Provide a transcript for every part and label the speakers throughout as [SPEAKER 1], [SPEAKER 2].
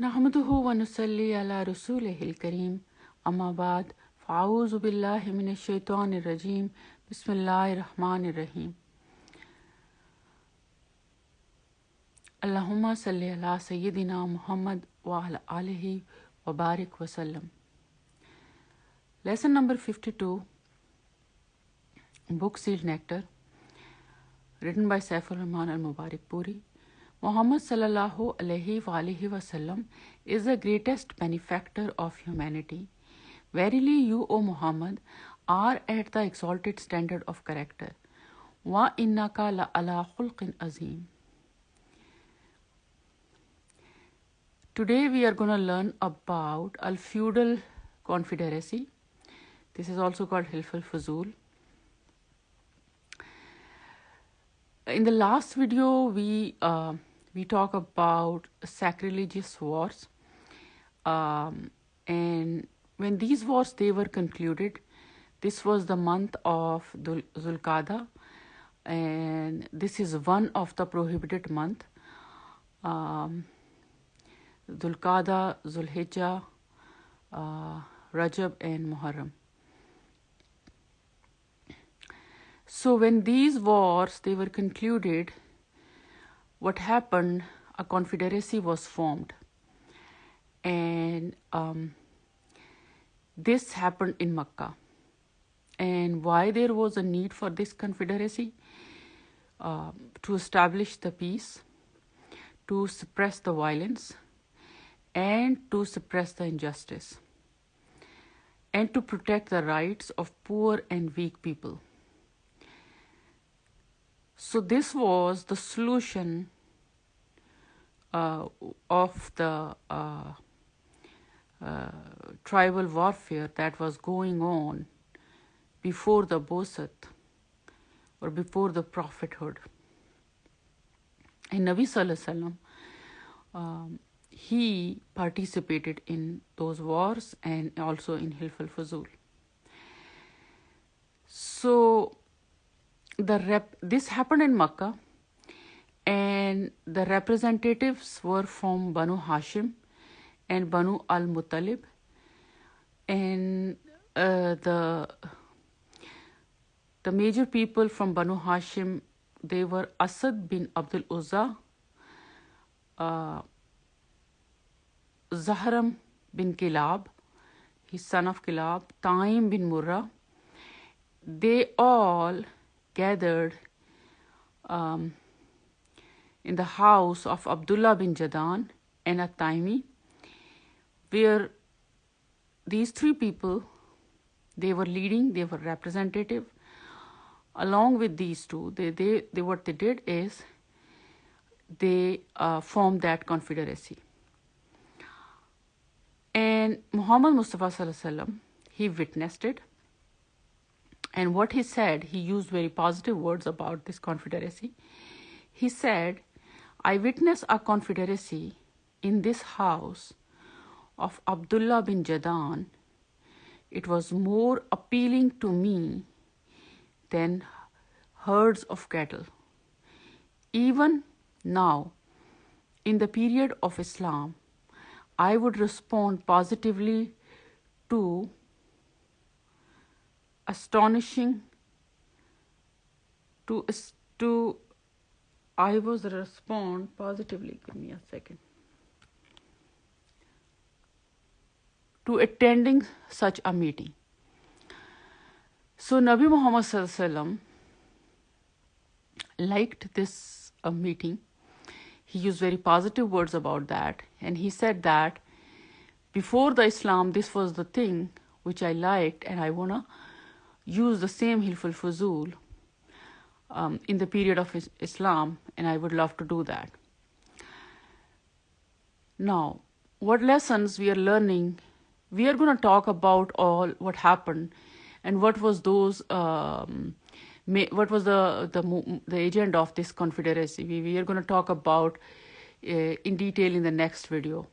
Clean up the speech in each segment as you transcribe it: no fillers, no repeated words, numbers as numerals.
[SPEAKER 1] नहमदुहु व नुसल्ली अला रसूलिहिल करीम अम्मा बाद फ़अऊज़ु बिल्लाहि मिनश शैतानिर रजीम बिस्मिल्लाहिर रहमानिर रहीम अल्लाहुम्मा सल्ली अला सय्यिदिना मुहम्मद व अला आलिहि व बारिक वसल्लम। Lesson number 52, book sealed Nectar, written by Saifur Rahman al-Mubarak Puri. Muhammad sallallahu alaihi wasallam is the greatest benefactor of humanity. Verily you, O Muhammad, are at the exalted standard of character. Wa innaka la ala khulqin azim. Today we are going to learn about al-feudal confederacy. This is also called Hilf al-Fuzul. In the last video, we talk about sacrilegious wars, and when these wars they were concluded, this was the month of Zulqa'dah, and this is one of the prohibited month. Zulqa'dah, Zulhijjah, Rajab, and Muharram. So when these wars they were concluded, what happened? A confederacy was formed, and this happened in Makkah. And why there was a need for this confederacy? To establish the peace, to suppress the violence, and to suppress the injustice, and to protect the rights of poor and weak people. So this was the solution of the tribal warfare that was going on before the Bosat or before the prophethood. And Nabi Sallallahu Alaihi Wasallam, he participated in those wars and also in Hilf al-Fuzul. So this happened in Makkah, and the representatives were from Banu Hashim and Banu al-Muttalib, and the major people from Banu Hashim, they were Asad bin Abdul Uzza, Zahram bin Kilab, his son of Kilab, Taim bin Murrah. They all gathered in the house of Abdullah bin Jadan and At-Taimi, where these three people, they were leading, they were representative. Along with these two, they what they did is they formed that confederacy. And Muhammad Mustafa Sallallahu Alaihi Wasallam, he witnessed it. And what he said, he used very positive words about this confederacy. He said, I witnessed a confederacy in this house of Abdullah bin Jadan. It was more appealing to me than herds of cattle. Even now, in the period of Islam, I would respond positively to I was respond positively, give me a second, to attending such a meeting. So Nabi Muhammad Sallallahu Alaihi Wasallam liked this meeting. He used very positive words about that, and he said that before the Islam, this was the thing which I liked, and I wanna use the same Hilf al-Fuzul in the period of Islam, and I would love to do that. Now, what lessons we are learning? We are going to talk about all what happened and what was those what was the agenda of this confederacy. We are going to talk about in detail in the next video,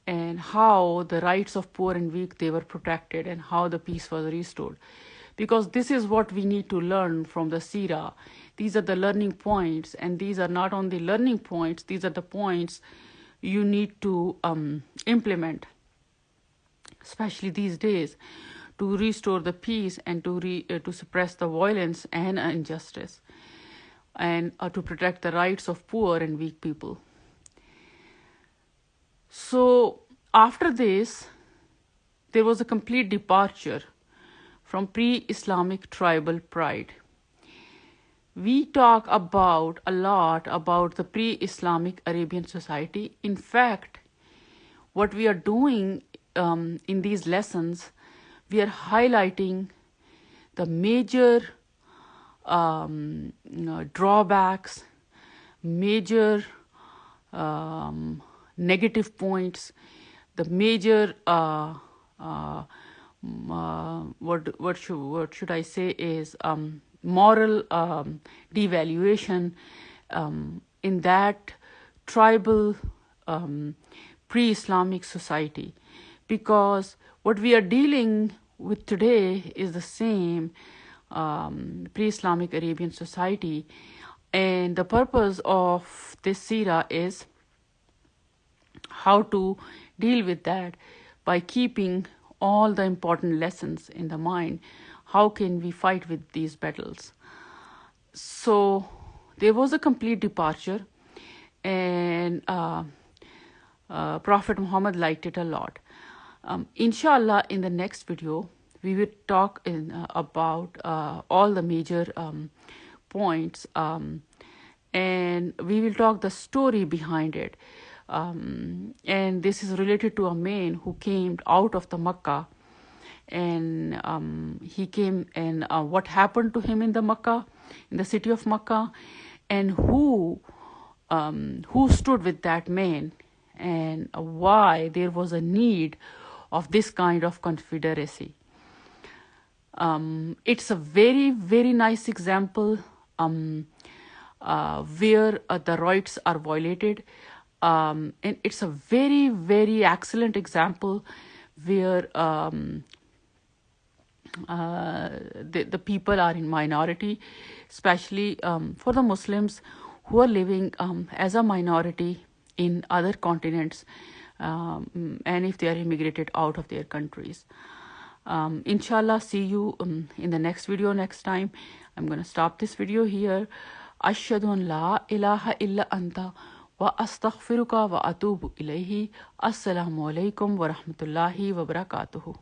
[SPEAKER 1] and how the rights of poor and weak, they were protected, and how the peace was restored. Because this is what we need to learn from the Seerah. These are the learning points, and these are not only learning points, these are the points you need to implement, especially these days, to restore the peace and to suppress the violence and injustice, and to protect the rights of poor and weak people. So after this, there was a complete departure from pre-Islamic tribal pride. We talk a lot about the pre-Islamic Arabian society. In fact, what we are doing in these lessons, we are highlighting the major drawbacks, major negative points, the major what should I say is moral devaluation in that tribal pre-Islamic society, because what we are dealing with today is the same pre-Islamic Arabian society, and the purpose of this seerah is how to deal with that by keeping all the important lessons in the mind. How can we fight with these battles? So there was a complete departure, and Prophet Muhammad liked it a lot. Inshallah, in the next video, we will talk about all the major points, and we will talk the story behind it. And this is related to a man who came out of the Makkah, and he came, and what happened to him in the Makkah, in the city of Makkah, and who stood with that man, and why there was a need of this kind of confederacy. It's a very, very nice example where the rights are violated. And it's a very, very excellent example where the people are in minority, especially for the Muslims who are living as a minority in other continents, and if they are immigrated out of their countries. Inshallah, see you in the next video next time. I'm going to stop this video here. Ashhadu an la ilaha illa anta wa astaghfiruka wa atubu ilayhi. Assalamu alaikum wa rahmatullahi wa barakatuhu.